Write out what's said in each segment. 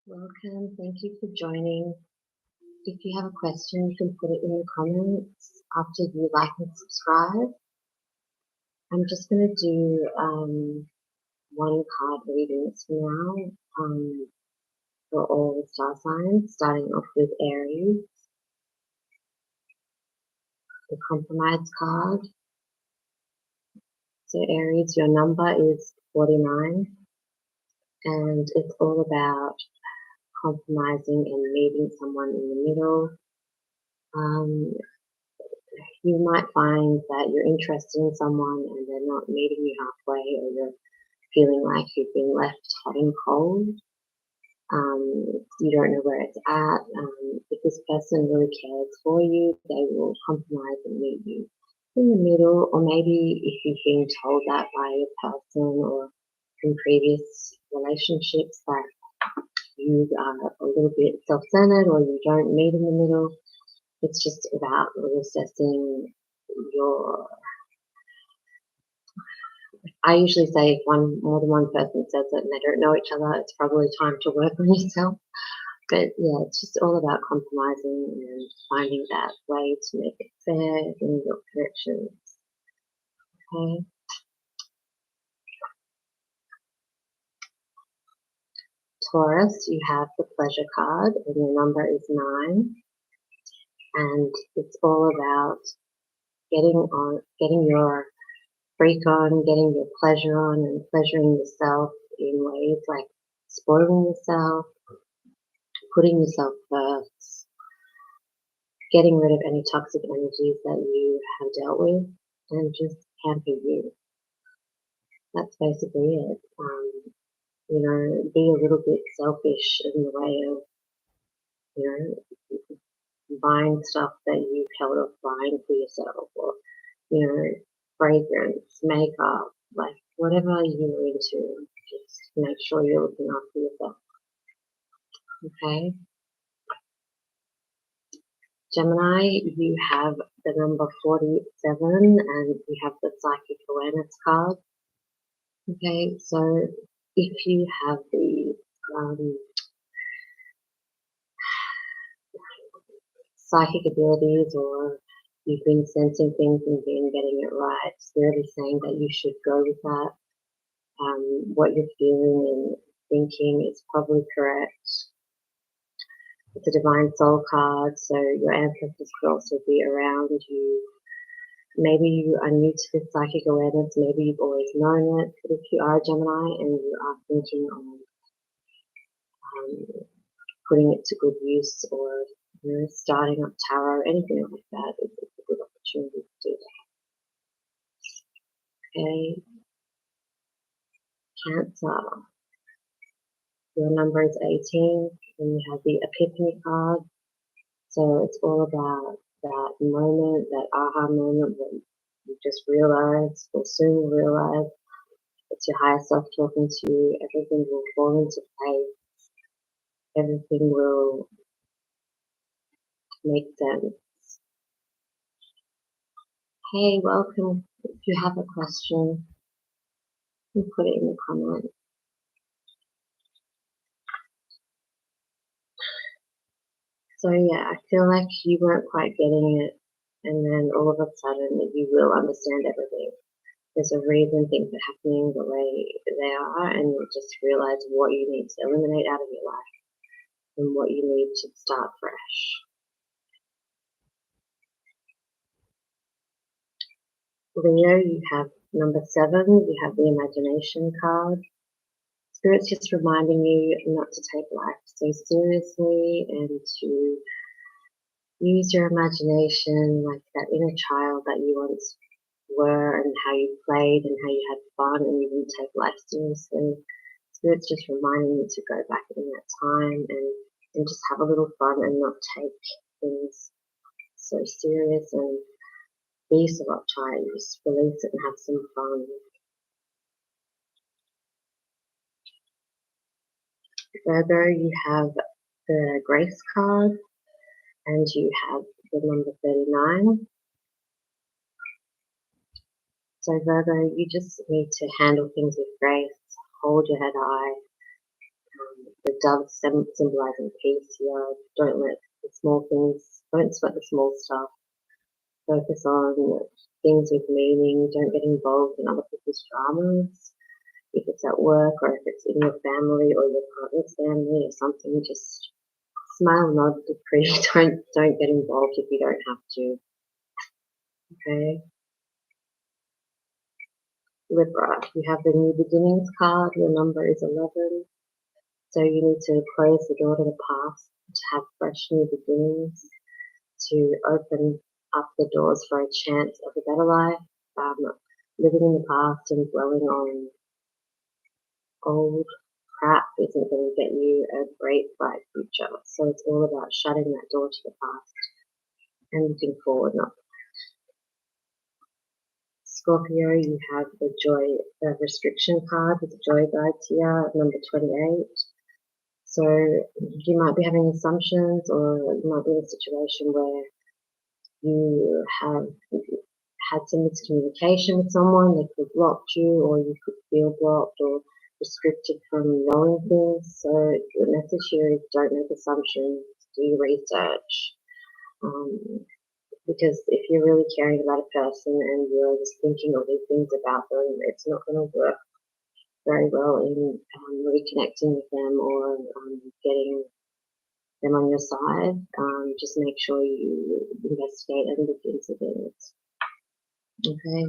Welcome. Thank you for joining. If you have a question, you can put it in the comments after you like and subscribe. I'm just going to do one card readings for now for all the star signs, starting off with Aries, the Compromise card. So Aries, your number is 49, and it's all about compromising and meeting someone in the middle. You might find that you're interested in someone and they're not meeting you halfway, or you're feeling like you've been left hot and cold. You don't know where it's at. If this person really cares for you, they will compromise and meet you in the middle, or maybe if you've been told that by your person or in previous relationships that you are a little bit self-centered or you don't meet in the middle. It's just about reassessing your. I usually say if more than one person says it and they don't know each other, it's probably time to work on yourself. But yeah, it's just all about compromising and finding that way to make it fair in your connections. Okay. Taurus, you have the Pleasure card and your number is 9. And it's all about getting your freak on, getting your pleasure on, and pleasuring yourself in ways like spoiling yourself, putting yourself first, getting rid of any toxic energies that you have dealt with, and just pamper you. That's basically it. Be a little bit selfish in the way of, buying stuff that you've held off buying for yourself, or, fragrance, makeup, like whatever you're into, just make sure you're looking after yourself. Okay. Gemini, you have the number 47 and you have the Psychic Awareness card. Okay, so if you have the psychic abilities, or you've been sensing things and been getting it right, Spirit is saying that you should go with that. What you're feeling and thinking is probably correct. It's a Divine Soul card, so your ancestors could also be around you. Maybe you are new to this psychic awareness, maybe you've always known it, but if you are a Gemini and you are thinking of putting it to good use, or starting up tarot, anything like that, it's a good opportunity to do that. Okay. Cancer, your number is 18 and you have the Epiphany card. So it's all about that moment, that aha moment when you just realize, or soon realize, it's your higher self talking to you. Everything will fall into place. Everything will make sense. Hey, welcome. If you have a question, you put it in the comment. So yeah, I feel like you weren't quite getting it, and then all of a sudden you will understand everything. There's a reason things are happening the way they are, and you'll just realize what you need to eliminate out of your life and what you need to start fresh. Leo, you have number 7, you have the Imagination card. Spirit's just reminding you not to take life so seriously and to use your imagination like that inner child that you once were, and how you played and how you had fun and you didn't take life seriously. Spirit's just reminding you to go back in that time and just have a little fun and not take things so serious and be so uptight. Just release it and have some fun. Virgo, you have the Grace card and you have the number 39. So Virgo, you just need to handle things with grace, hold your head high, the dove symbolizing peace here. Don't let the small things, don't sweat the small stuff. Focus on things with meaning. Don't get involved in other people's dramas. If it's at work or if it's in your family or your partner's family or something, just smile, nod, be pretty. Don't get involved if you don't have to. Okay. Libra, you have the new beginnings card. Your number is 11. So you need to close the door to the past, to have fresh new beginnings, to open up the doors for a chance of a better life. Living in the past and dwelling on old crap isn't going to get you a great bright future. So it's all about shutting that door to the past and looking forward, not Scorpio, you have the joy restriction card with the joy guides here, number 28. So you might be having assumptions, or you might be in a situation where you have had some miscommunication with someone. They could have blocked you, or you could feel blocked or restricted from knowing things. So the message here is don't make assumptions, do research. Because if you're really caring about a person and you're just thinking all these things about them, it's not going to work very well in reconnecting with them or getting them on your side. Just make sure you investigate and look into things. Okay.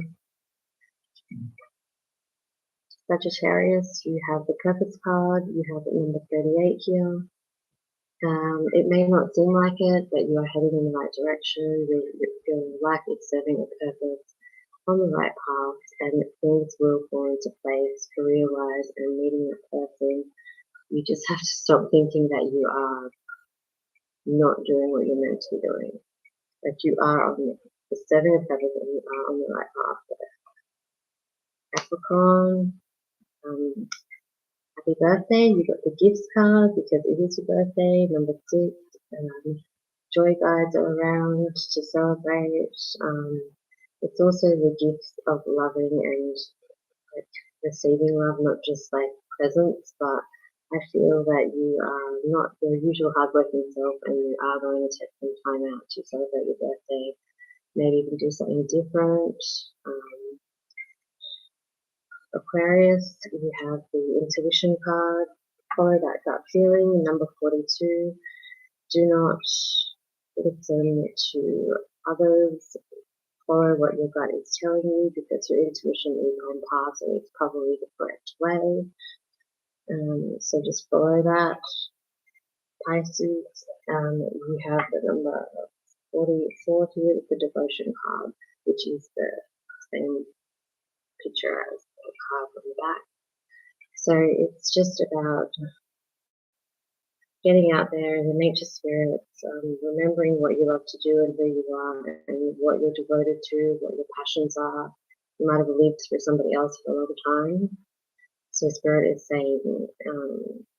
Sagittarius, you have the purpose card. You have number 38 here. It may not seem like it, but you are heading in the right direction. Your life is serving a purpose on the right path, and things will fall into place career-wise and meeting a person. You just have to stop thinking that you are not doing what you're meant to be doing. Like you are on the serving a purpose and you are on the right path there. Capricorn, happy birthday. You got the gifts card because it is your birthday, number 6. Joy guides are around to celebrate. It's also the gift of loving and like receiving love, not just like presents, but I feel that you are not your usual hardworking self and you are going to take some time out to celebrate your birthday. Maybe you can do something different. Aquarius, you have the intuition card. Follow that gut feeling, number 42. Do not listen to others. Follow what your gut is telling you because your intuition is on path and it's probably the correct way. So just follow that. Pisces, you have the number 44 here with the devotion card, which is the same picture as the card on the back. So it's just about getting out there in the nature spirits, remembering what you love to do and who you are and what you're devoted to, what your passions are. You might have lived through somebody else for a long time. So Spirit is saying,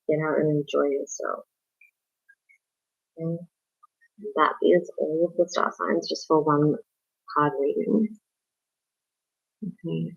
get out and enjoy yourself. Okay? That is all of the star signs just for one card reading. Okay.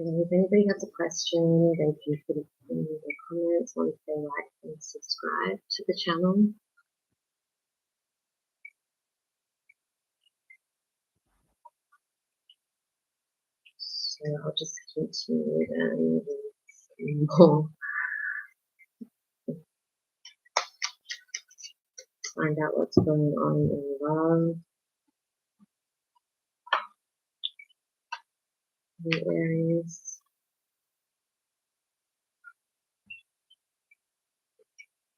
And if anybody has a question, they can put it in the comments once they like and subscribe to the channel. So I'll just continue then with more. Find out what's going on in love, the Aries.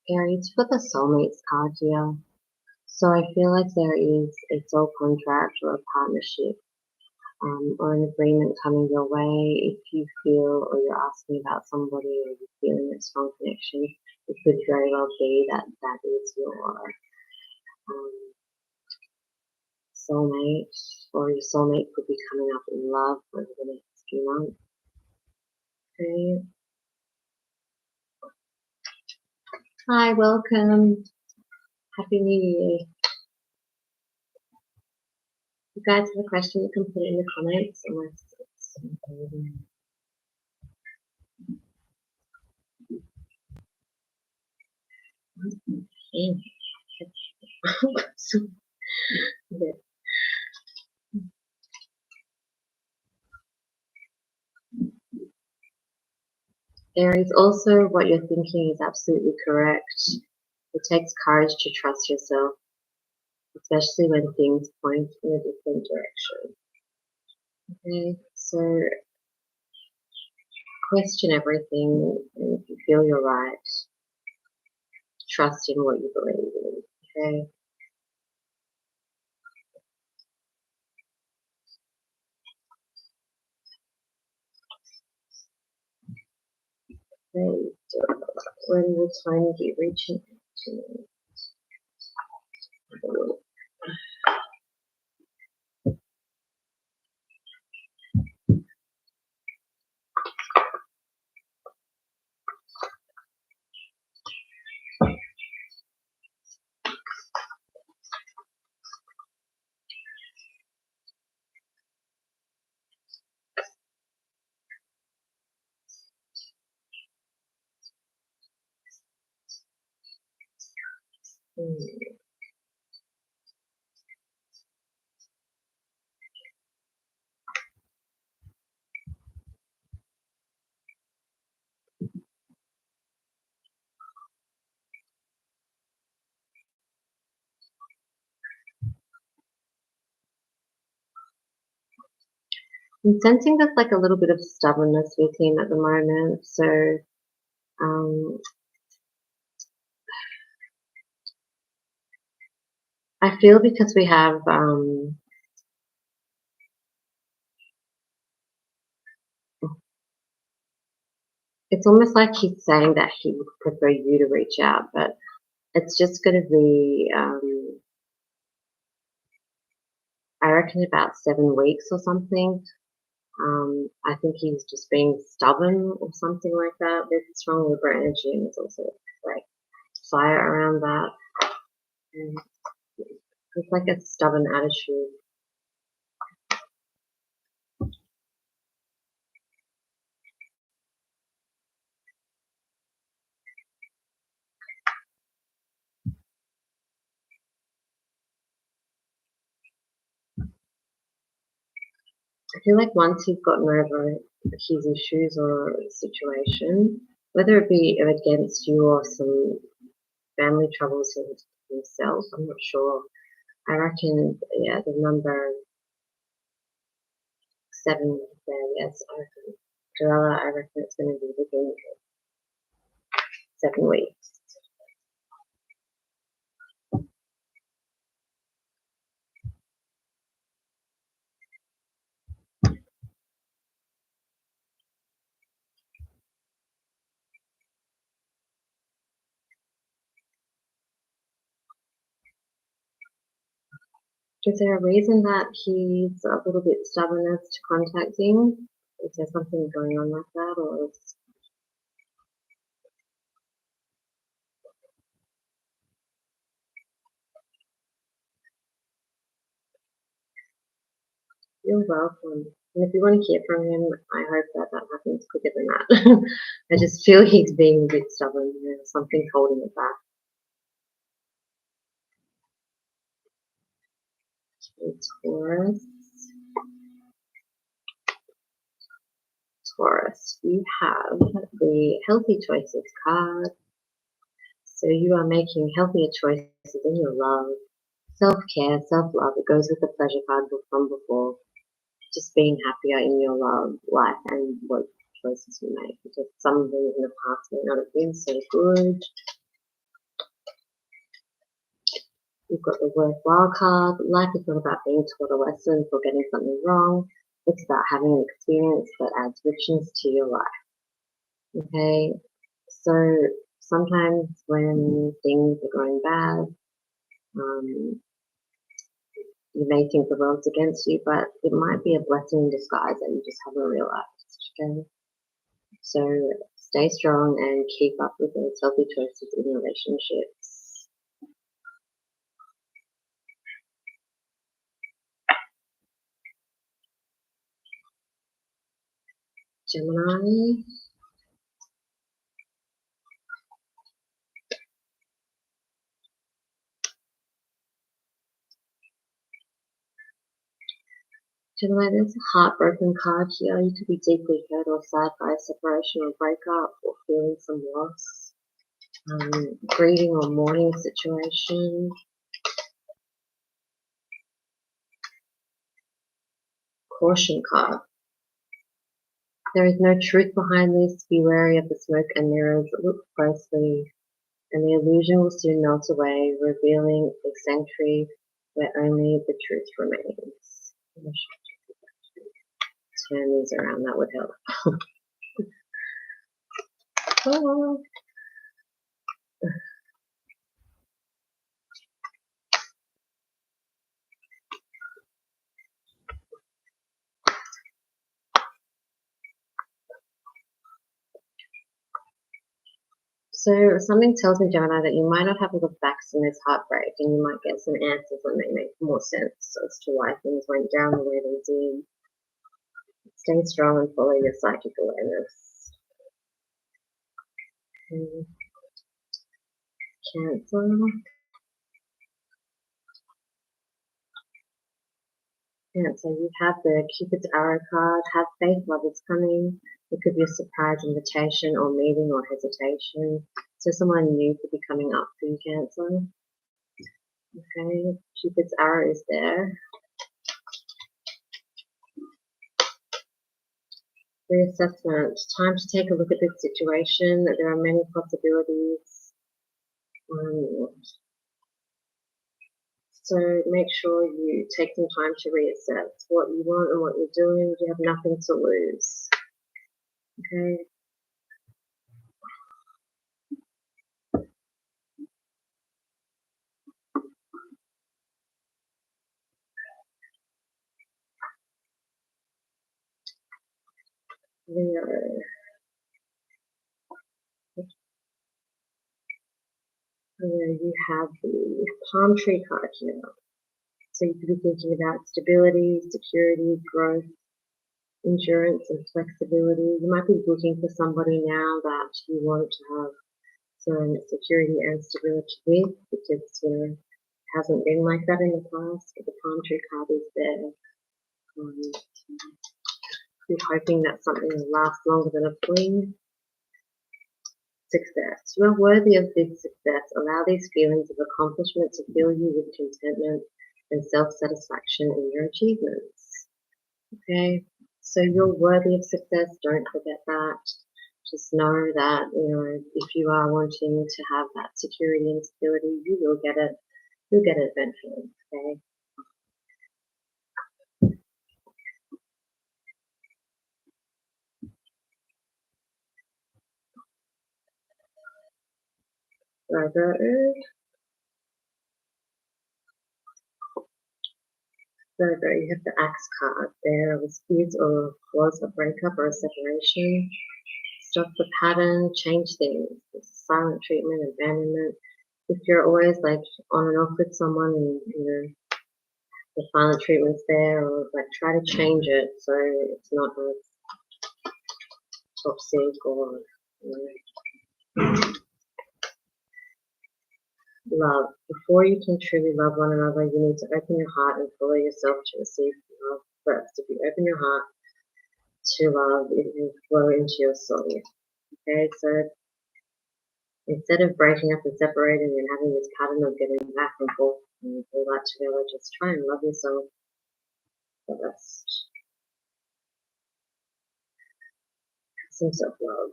Aries, for the soulmates card here. So I feel like there is a soul contract or a partnership or an agreement coming your way. If you feel or you're asking about somebody or you're feeling a strong connection, it could very well be that that is your soulmate, or your soulmate could be coming up in love over the next few months. Okay. Hi, welcome. Happy New Year. If you guys have a question, you can put it in the comments unless it's yeah. Aries, also what you're thinking is absolutely correct. It takes courage to trust yourself, especially when things point in a different direction. Okay, so question everything, and if you feel you're right, trust in what you believe in. Okay. And when will time get reaching to me? I'm sensing there's like a little bit of stubbornness with him at the moment. So I feel because we have it's almost like he's saying that he would prefer you to reach out, but it's just going to be I reckon about 7 weeks or something. I think he's just being stubborn or something like that. There's strong Libra energy, and there's also like fire around that. And it's like a stubborn attitude. I feel like once he's gotten over his issues or situation, whether it be against you or some family troubles himself, I'm not sure. I reckon, yeah, the number 7 there, yes, I reckon. Joella, I reckon it's going to be within 7 weeks. Is there a reason that he's a little bit stubborn as to contacting? Is there something going on like that, or is You're welcome. And if you want to hear from him, I hope that that happens quicker than that. I just feel he's being a bit stubborn. Something's holding it back. Taurus. Taurus, you have the Healthy Choices card. So you are making healthier choices in your love. Self-care, self-love, it goes with the pleasure card from before. Just being happier in your love life and what choices you make, because some of them in the past may not have been so good. You've got the worthwhile card. Life is not about being taught a lesson or getting something wrong. It's about having an experience that adds richness to your life. Okay, so sometimes when things are going bad, you may think the world's against you, but it might be a blessing in disguise that you just haven't realized. Okay, so stay strong and keep up with those healthy choices in relationships. Gemini. Gemini, there's a heartbroken card here. You could be deeply hurt or sad by a separation or breakup or feeling some loss. Grieving or mourning situation. Caution card. There is no truth behind this. Be wary of the smoke and mirrors. Look closely, and the illusion will soon melt away, revealing the sanctuary where only the truth remains. Turn these around, that would help. Oh. So something tells me, Gemini, that you might not have to look back in this heartbreak, and you might get some answers that may make more sense as to why things went down the way they did. Stay strong and follow your psychic awareness. Cancer. Cancer, you have the Cupid's arrow card. Have faith, love is coming. It could be a surprise invitation or meeting or hesitation. So someone new could be coming up for you, Cancer. Okay, Cupid's arrow is there. Reassessment. Time to take a look at this situation. There are many possibilities. So make sure you take some time to reassess what you want and what you're doing. You have nothing to lose. Okay. Leo. You have the palm tree card here. So you could be thinking about stability, security, growth, endurance, and flexibility. You might be looking for somebody now that you want to have some security and stability with, because it hasn't been like that in the past. But the palm tree card is there. You're hoping that something will last longer than a fling. Success. You are worthy of this success. Allow these feelings of accomplishment to fill you with contentment and self-satisfaction in your achievements. Okay, so you're worthy of success. Don't forget that. Just know that, if you are wanting to have that security and stability, you will get it. You'll get it eventually. Okay. Virgo. Virgo, you have the Axe card. There was a breakup or a separation. Stop the pattern, change things. Silent treatment, abandonment. If you're always like on and off with someone and the silent treatment's there, or like try to change it so it's not as toxic or love. Before you can truly love one another, you need to open your heart and follow yourself to receive love first. If you open your heart to love, it will flow into your soul. Okay, so instead of breaking up and separating and having this pattern of getting back and forth and all that together, just try and love yourself first. Some self-love.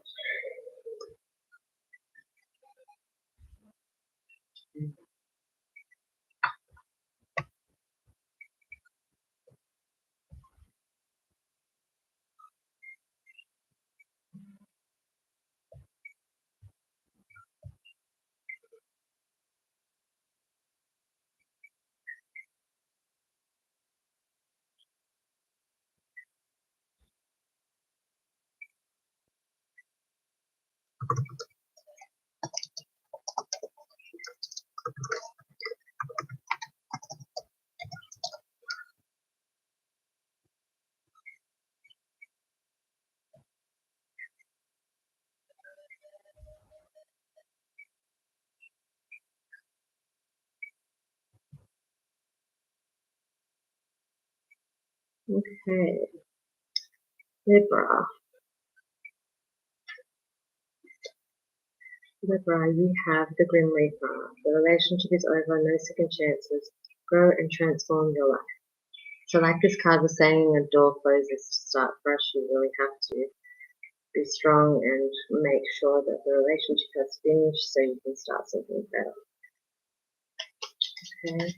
Okay, Libra. Libra, you have the Grim Reaper. The relationship is over, no second chances. Grow and transform your life. So like this card was saying, a door closes to start fresh. You really have to be strong and make sure that the relationship has finished so you can start something better. Okay.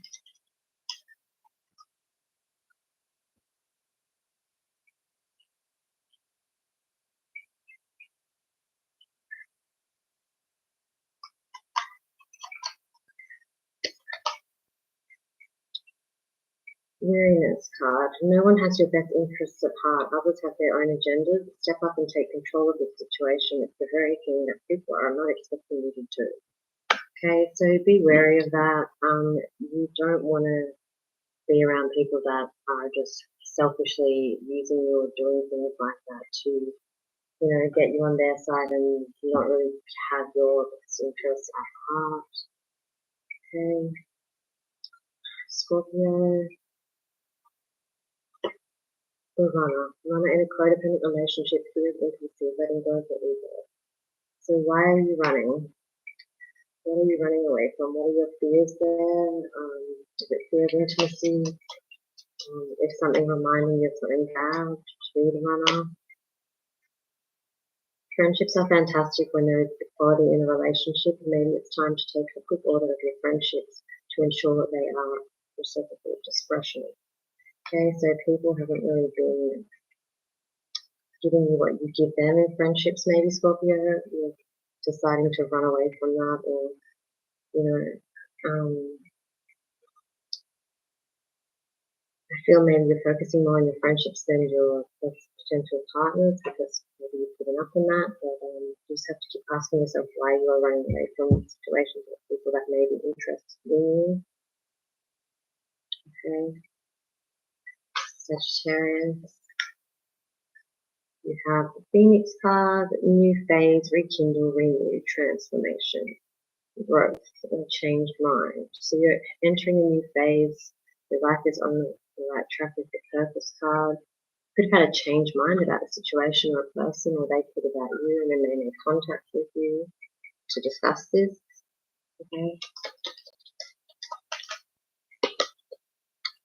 Weariness card. No one has your best interests at heart. Others have their own agendas. Step up and take control of the situation. It's the very thing that people are not expecting you to do. Okay, so be wary of that. You don't want to be around people that are just selfishly using you or doing things like that to, get you on their side and not really have your best interests at heart. Okay, Scorpio. The runner in a codependent relationship, fear of intimacy, letting go of the ego. So why are you running? What are you running away from? What are your fears there? Is it fear of intimacy? Is something reminding you of something bad to be the runner? Friendships are fantastic when there is equality in a relationship. Maybe it's time to take a quick audit of your friendships to ensure that they are reciprocal, discretion. Okay, so people haven't really been giving you what you give them in friendships, maybe Scorpio. You're deciding to run away from that, or I feel maybe you're focusing more on your friendships than your potential partners because maybe you've given up on that. But you just have to keep asking yourself why you are running away from situations with people that may be interested in you. Okay, Sagittarius. You have the Phoenix card, new phase, rekindle, renew, transformation, growth, and changed mind. So you're entering a new phase. Your life is on the right track with the purpose card. Could have had a changed mind about a situation or a person, or they could about you, and then they made contact with you to discuss this. Okay.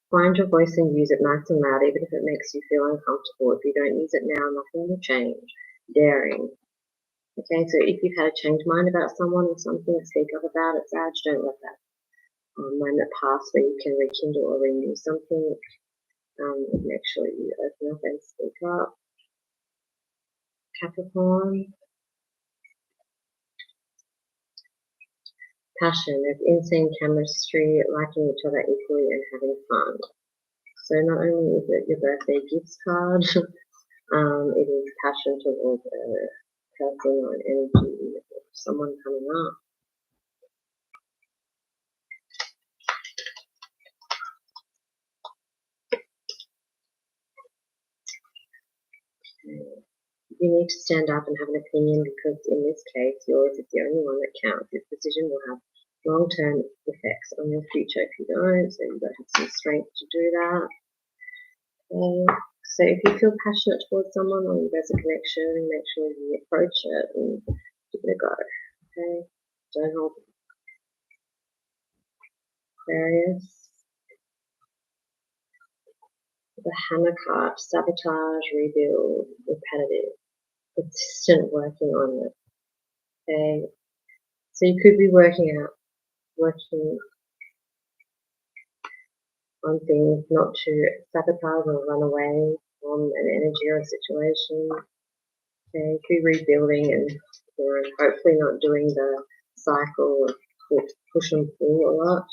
Find your voice and use it nice and loud, even if it makes you feel uncomfortable. If you don't use it now, nothing will change. Daring. Okay, so if you've had a changed mind about someone or something, speak up about it, Sag. Don't let that moment pass where you can rekindle or renew something. Make sure you open up and speak up. Capricorn. Passion. There's insane chemistry, liking each other equally and having fun. So not only is it your birthday gifts card, it is passion towards a person or an energy of someone coming up. You need to stand up and have an opinion because in this case, yours is the only one that counts. This decision will have long-term effects on your future if you don't, so you've got to have some strength to do that. So if you feel passionate towards someone or there's a connection, make sure you approach it and give it a go. Okay? Don't hold it. Aquarius. The Hammer card, sabotage, rebuild, repetitive, consistent working on it. Okay? So you could be working on things not to sabotage or run away from an energy or a situation. Okay, be rebuilding and hopefully not doing the cycle of push and pull a lot.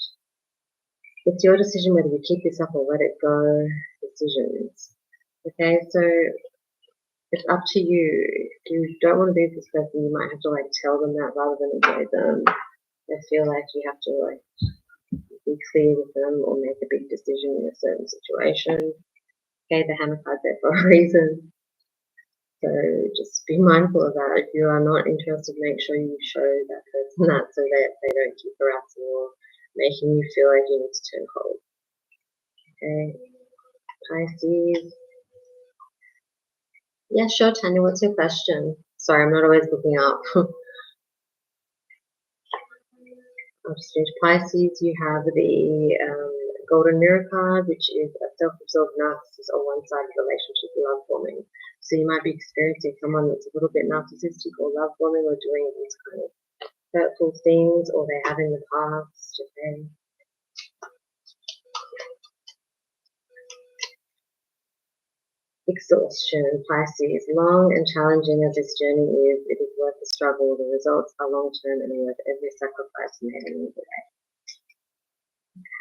It's your decision whether you keep this up or let it go. Decisions. Okay, so it's up to you. If you don't want to be with this person, you might have to like tell them that rather than avoid them. I feel like you have to like be clear with them or make a big decision in a certain situation. Okay, the Hammer card's there for a reason. So just be mindful of that. If you are not interested, make sure you show that person that so that they don't keep harassing or making you feel like you need to turn cold. Okay, Pisces. Yeah, sure, Tanya, what's your question? Sorry, I'm not always looking up. I'll just finish. Pisces, you have the Golden Mirror card, which is a self-absorbed narcissist or one-sided relationship love bombing. So you might be experiencing someone that's a little bit narcissistic or love bombing or doing these kind of hurtful things, or they have in the past. Okay. Exhaustion, Pisces. Long and challenging as this journey is, it is worth the struggle. The results are long-term and worth every sacrifice made along the way.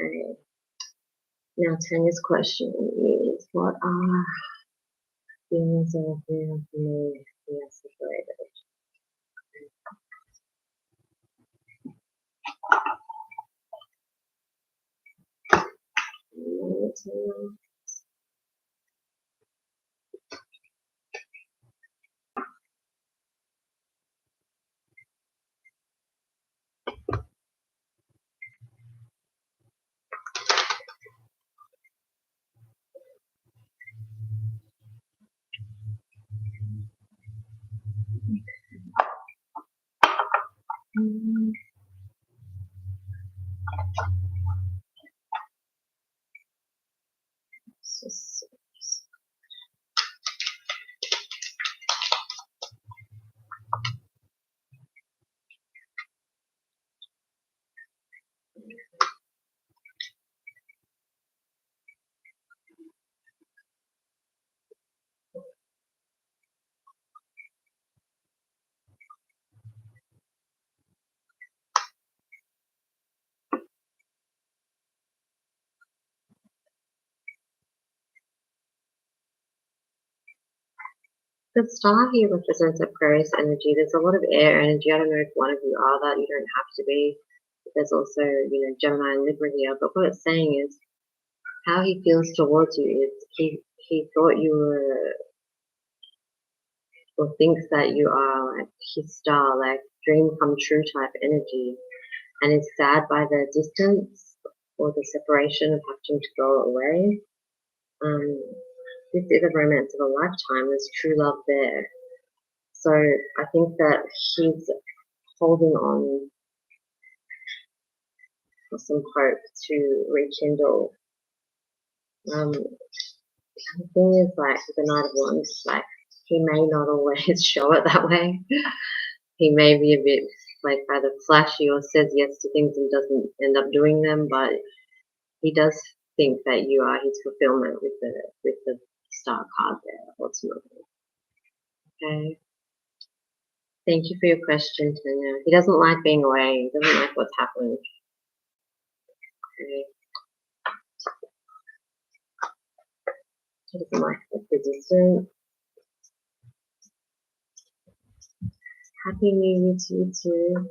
Okay. Now, Tanya's question is, what are feelings of feeling for me we are separated? The star here represents Aquarius energy. There's a lot of air energy. I don't know if one of you are that. You don't have to be. There's also, Gemini and Libra here. But what it's saying is how he feels towards you is he thought you were, or thinks that you are like his star, like dream come true type energy, and is sad by the distance or the separation of having to go away. This is a romance of a lifetime. There's true love there. So I think that he's holding on for some hope to rekindle. The thing is, like with the Knight of Wands, like he may not always show it that way. He may be a bit like either flashy or says yes to things and doesn't end up doing them, but he does think that you are his fulfillment with the star card there, ultimately. Okay. Thank you for your question, Tanya. He doesn't like being away. He doesn't like what's happening. Okay. He doesn't like the distance. Happy New Year to you too.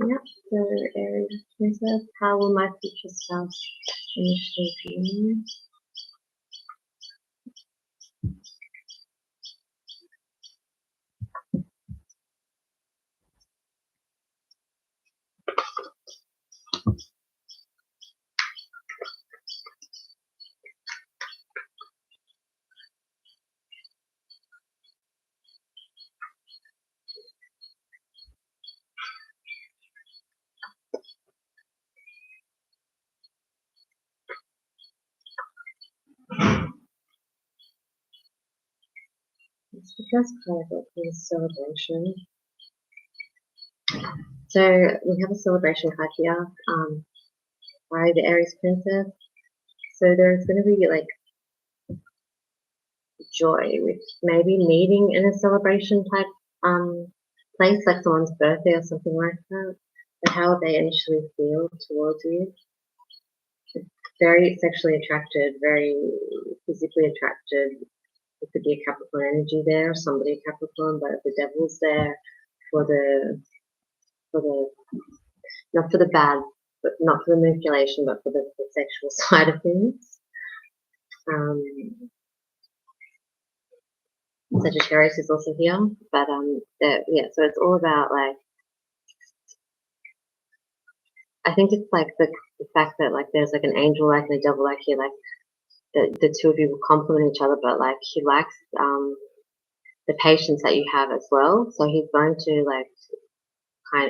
Yep, so Aries Princess, how will my future spouse initially view me? It's the first card that is celebration. So we have a celebration card here by the Aries Princess. So there's going to be like joy with maybe meeting in a celebration type place, like someone's birthday or something like that. But how they initially feel towards you. Very sexually attracted, very physically attracted. It could be a Capricorn energy there, somebody Capricorn, but the devil's there for the not for the bad, but not for the manipulation, but for the sexual side of things. Sagittarius is also here, but yeah, so it's all about like, I think it's like the fact that like there's like an angel like and a devil like here, like the two of you will complement each other, but like he likes the patience that you have as well. So he's going to like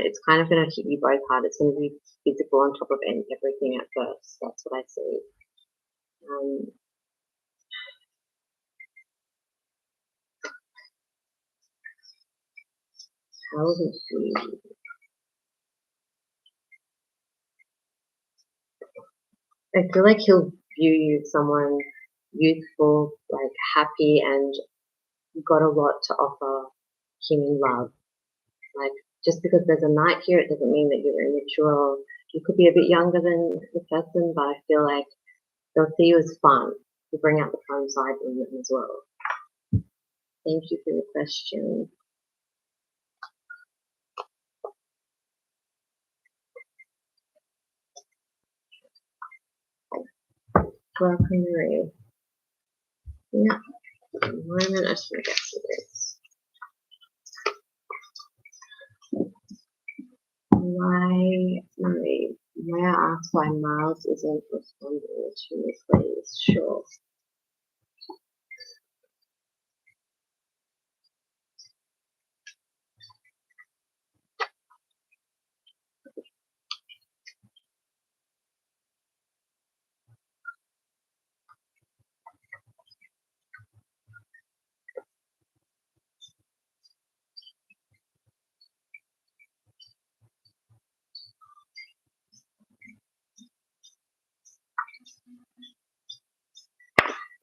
it's kind of going to hit you both hard. It's going to be physical on top of everything at first. That's what I see. How would it be? I feel like he'll view you as someone youthful, like happy, and got a lot to offer him in love. Like, just because there's a knight here, it doesn't mean that you're immature. You could be a bit younger than the person, but I feel like they'll see you as fun. You bring out the fun side in them as well. Thank you for the question. Welcome, Marie. Yeah. One minute, I just want to get to this. Why, Marie, may I ask why Miles isn't responding to me, please? Sure.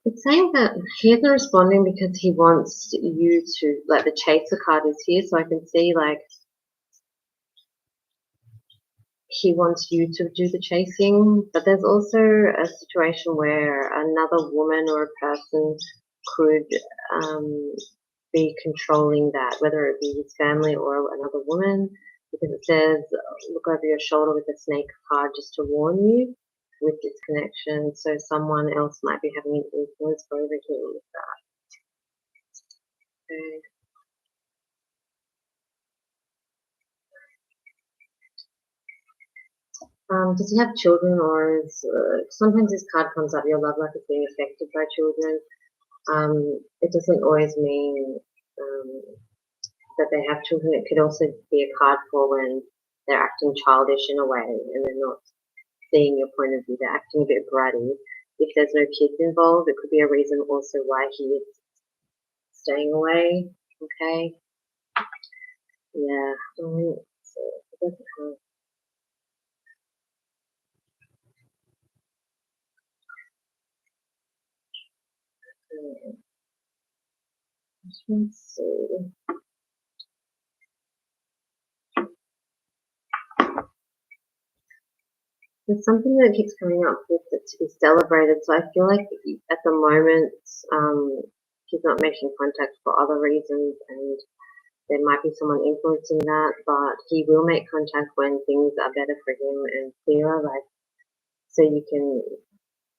It's saying that he isn't responding because he wants you to, like the chaser card is here, so I can see like he wants you to do the chasing, but there's also a situation where another woman or a person could be controlling that, whether it be his family or another woman, because it says look over your shoulder with a snake card just to warn you with this connection, so someone else might be having an influence over him with that. Okay. Does he have children, or is, sometimes this card comes up, your love life is being affected by children. It doesn't always mean that they have children. It could also be a card for when they're acting childish in a way and they're not seeing your point of view. They're acting a bit bratty. If there's no kids involved, it could be a reason also why he is staying away. Okay. Yeah. So it doesn't have. Let's see. There's something that keeps coming up with it to be celebrated. So I feel like at the moment he's not making contact for other reasons, and there might be someone influencing that, but he will make contact when things are better for him and clearer, like so you can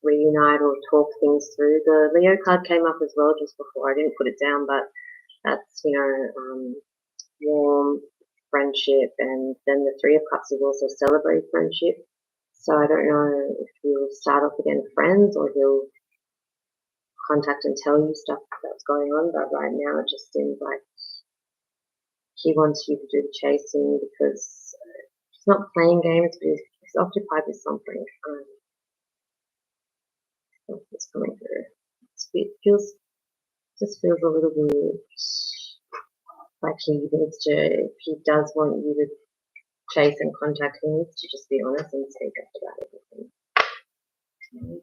reunite or talk things through. The Leo card came up as well just before. I didn't put it down, but that's, warm friendship, and then the Three of Cups is also celebrate friendship. So I don't know if he'll start off again friends or he'll contact and tell you stuff that's going on, but right now it just seems like he wants you to do the chasing because he's not playing games, but he's occupied with something. It's coming through. It just feels a little bit like he needs to, if he does want you to chase and contact, he needs to just be honest and speak up about everything. Okay.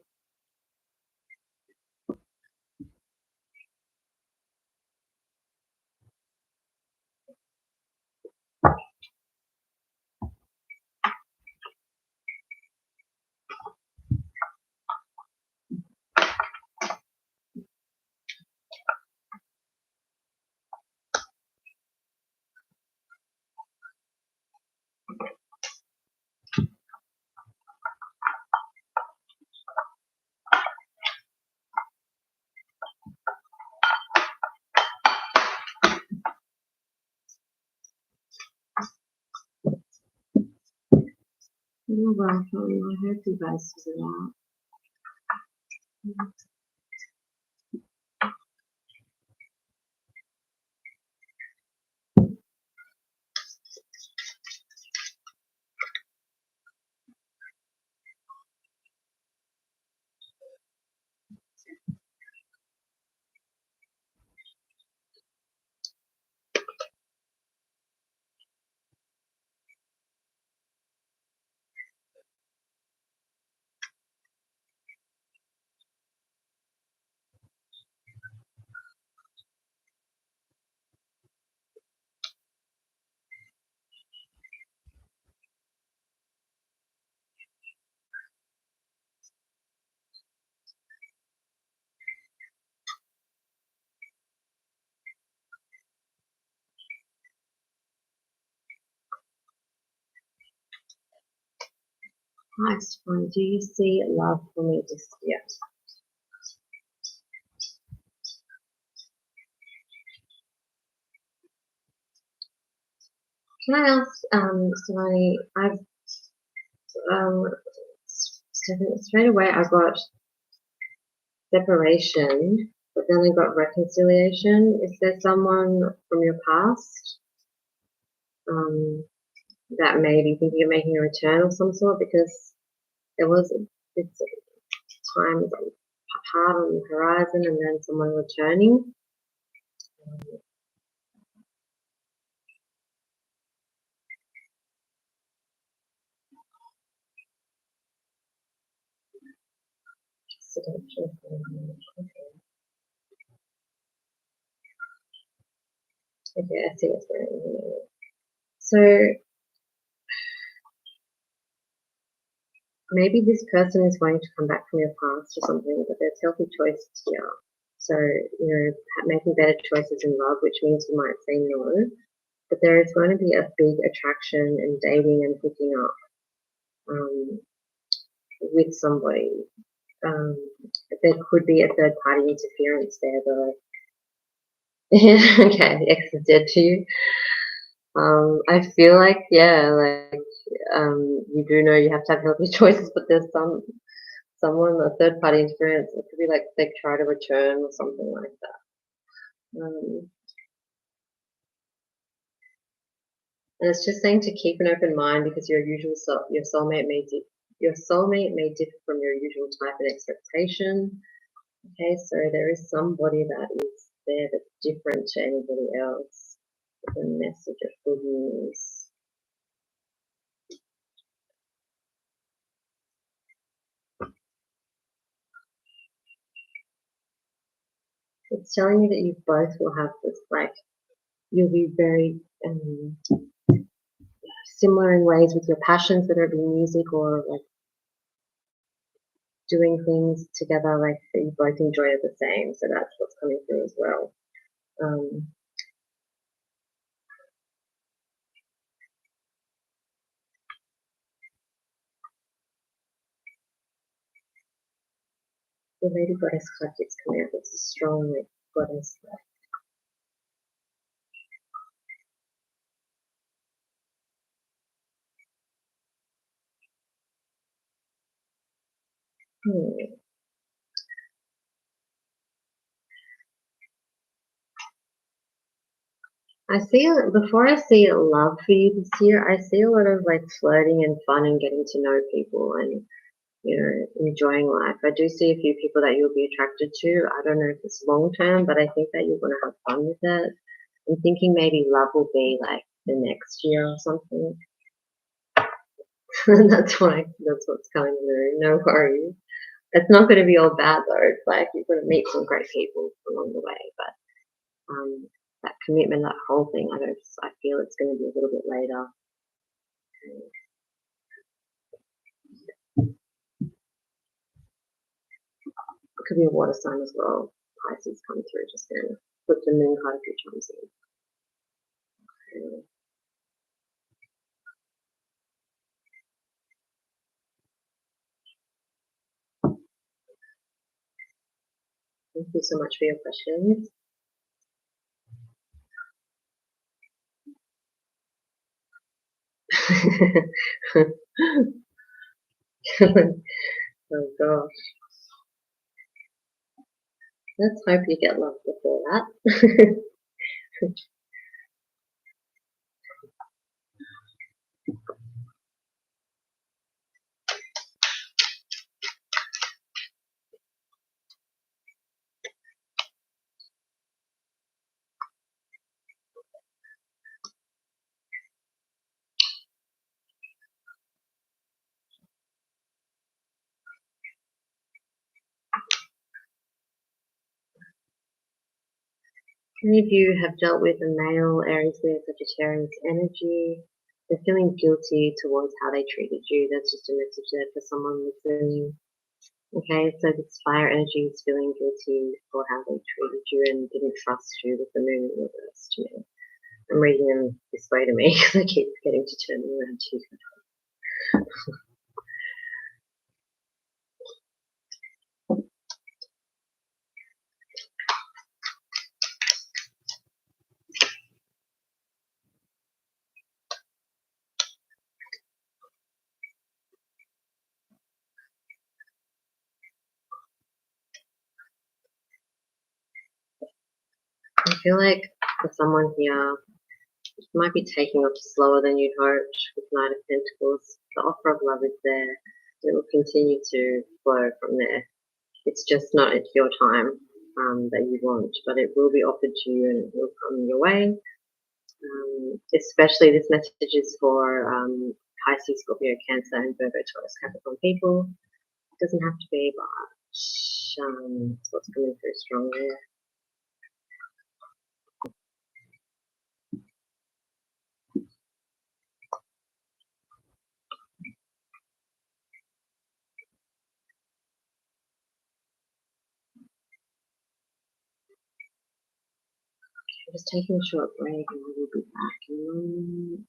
You're welcome. I hope you guys figure it out. Next one, do you see love for me just yet? Can I ask, Simone, I've straight away I got separation, but then I got reconciliation. Is there someone from your past that may be thinking of making a return of some sort? Because there was it's time hard on the horizon and then someone returning. Okay, I see what's going on. So maybe this person is going to come back from your past or something, but there's healthy choices here. So, making better choices in love, which means you might say no, but there is going to be a big attraction and dating and hooking up with somebody. There could be a third party interference there, though. Okay, X is dead to you. I feel like, you do know you have to have healthy choices, but there's someone, a third party interference. It could be like they try to return or something like that. And it's just saying to keep an open mind because your soulmate may differ from your usual type and expectation. Okay, so there is somebody that is there that's different to anybody else with a message of good news. It's telling you that you both will have this, you'll be very similar in ways with your passions, whether it be music or doing things together, that you both enjoy it the same. So that's what's coming through as well. The Lady Goddess card keeps coming out. It's a strong like, goddess. Hmm. I see before I see love for you this year, I see a lot of like flirting and fun and getting to know people and enjoying life. I do see a few people that you'll be attracted to. I don't know if it's long term, but I think that you're gonna have fun with it. I'm thinking maybe love will be like the next year or something. That's what's coming through. No worries. It's not going to be all bad though. It's like you're going to meet some great people along the way, but that commitment, that whole thing, I feel it's going to be a little bit later. It could be a water sign as well. Pisces come through just then. Put the moon card a few times in. Thank you so much for your questions. Oh gosh. Let's hope you get love before that. Many of you have dealt with a male Aries, Leo, Sagittarius energy. They're feeling guilty towards how they treated you. That's just a message there for someone listening. Okay, so this fire energy is feeling guilty for how they treated you and didn't trust you with the moon in reverse to me. I'm reading them this way to me because I keep getting to turn them around to you. I feel like for someone here, it might be taking off slower than you'd hoped with Knight of Pentacles. The offer of love is there. It will continue to flow from there. It's just not at your time that you want, but it will be offered to you and it will come your way. Especially this message is for Pisces, Scorpio, Cancer, and Virgo, Taurus, Capricorn people. It doesn't have to be, but it's what's coming through strong there. I'm just taking a short break and I will be back in a moment.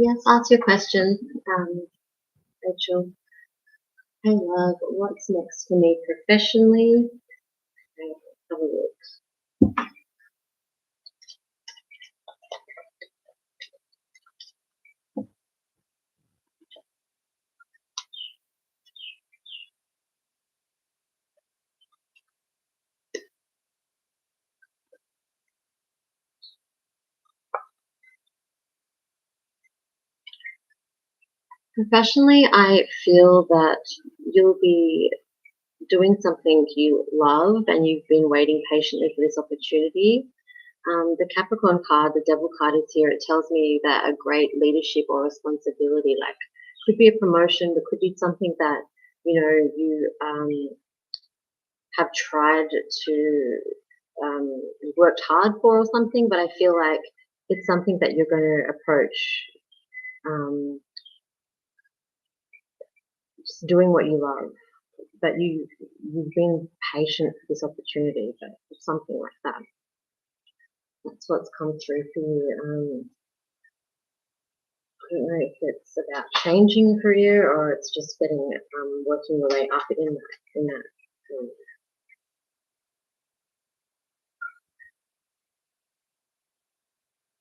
Yes, ask your question, Rachel. Hey, love, what's next for me professionally? Okay, have a look. Professionally, I feel that you'll be doing something you love and you've been waiting patiently for this opportunity. The Capricorn card, the Devil card is here. It tells me that a great leadership or responsibility, like could be a promotion, but could be something that you have tried to worked hard for or something. But I feel like it's something that you're going to approach just doing what you love. But you've been patient for this opportunity, but something like that. That's what's come through for you. I don't know if it's about changing career or it's just getting working your way up in that.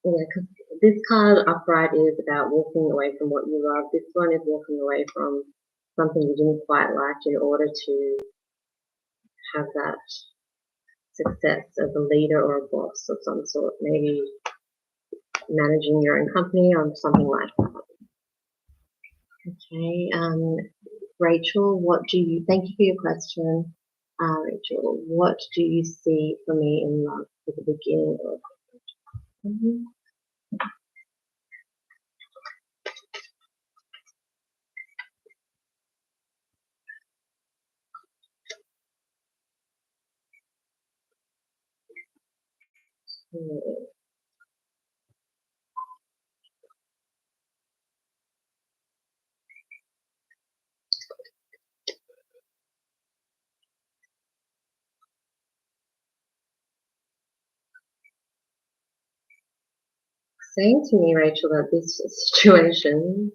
Yeah, because this card upright is about walking away from what you love. This one is walking away from something you didn't quite like in order to have that success as a leader or a boss of some sort. Maybe managing your own company or something like that. Okay, Rachel, thank you for your question. Rachel, what do you see for me in love at the beginning of? Saying to me, Rachel, that this situation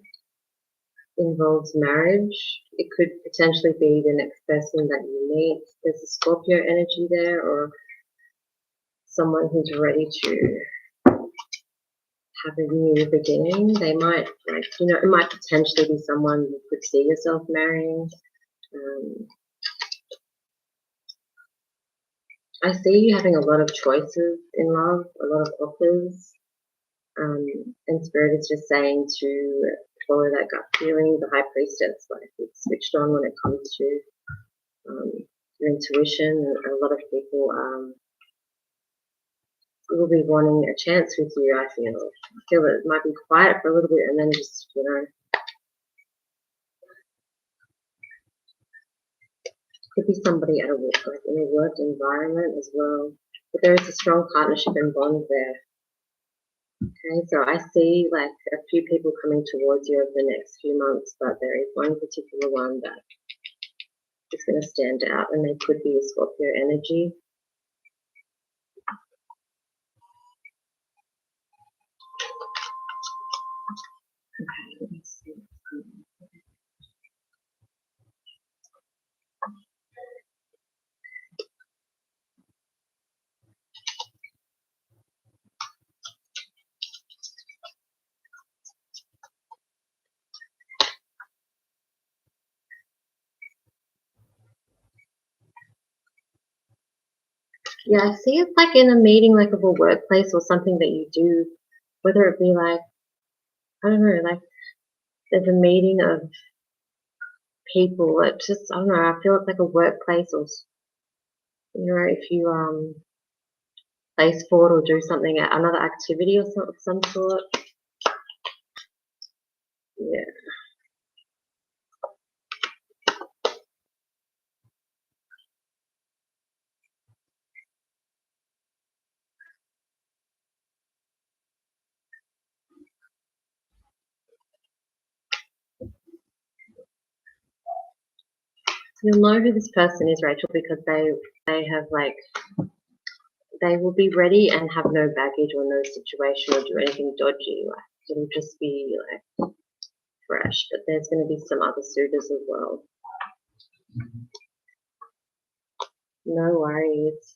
involves marriage. It could potentially be the next person that you meet. There's a Scorpio energy there, or someone who's ready to have a new beginning. They might, it might potentially be someone you could see yourself marrying. I see you having a lot of choices in love, a lot of offers, and Spirit is just saying to follow that gut feeling. The High Priestess, like it's switched on when it comes to your intuition, and a lot of people will be wanting a chance with you. I feel that it might be quiet for a little bit, and then just could be somebody at in a work environment as well. But there is a strong partnership and bond there. Okay, so I see like a few people coming towards you over the next few months, but there is one particular one that is going to stand out, and they could be a Scorpio energy. Okay, let me see. Yeah, I see it like in a meeting, like of a workplace or something that you do, whether it be like, I don't know, like there's a meeting of people. It just, I don't know, I feel it's like a workplace, or if you play sport or do something, another activity or some sort. Yeah. You'll know who this person is, Rachel, because they have like, they will be ready and have no baggage or no situation or do anything dodgy. Like it'll just be like fresh, but there's going to be some other suitors as well. No worries.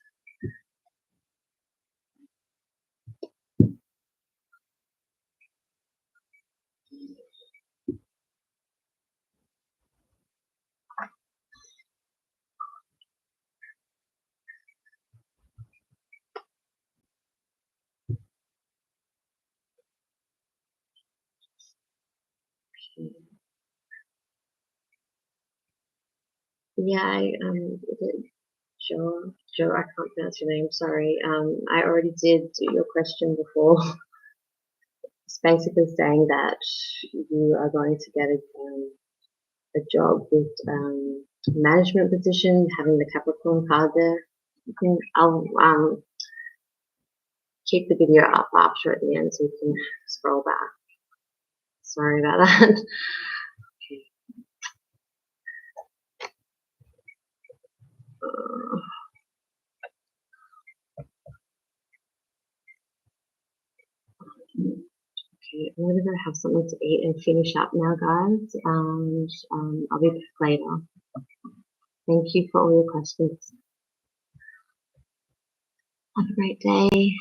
Yeah, Joe, I can't pronounce your name, sorry. I already did your question before. It's basically saying that you are going to get a job with management position, having the Capricorn card there. I'll keep the video up after at the end so you can scroll back. Sorry about that. Okay, I'm gonna go have something to eat and finish up now, guys. And I'll be back later. Thank you for all your questions. Have a great day.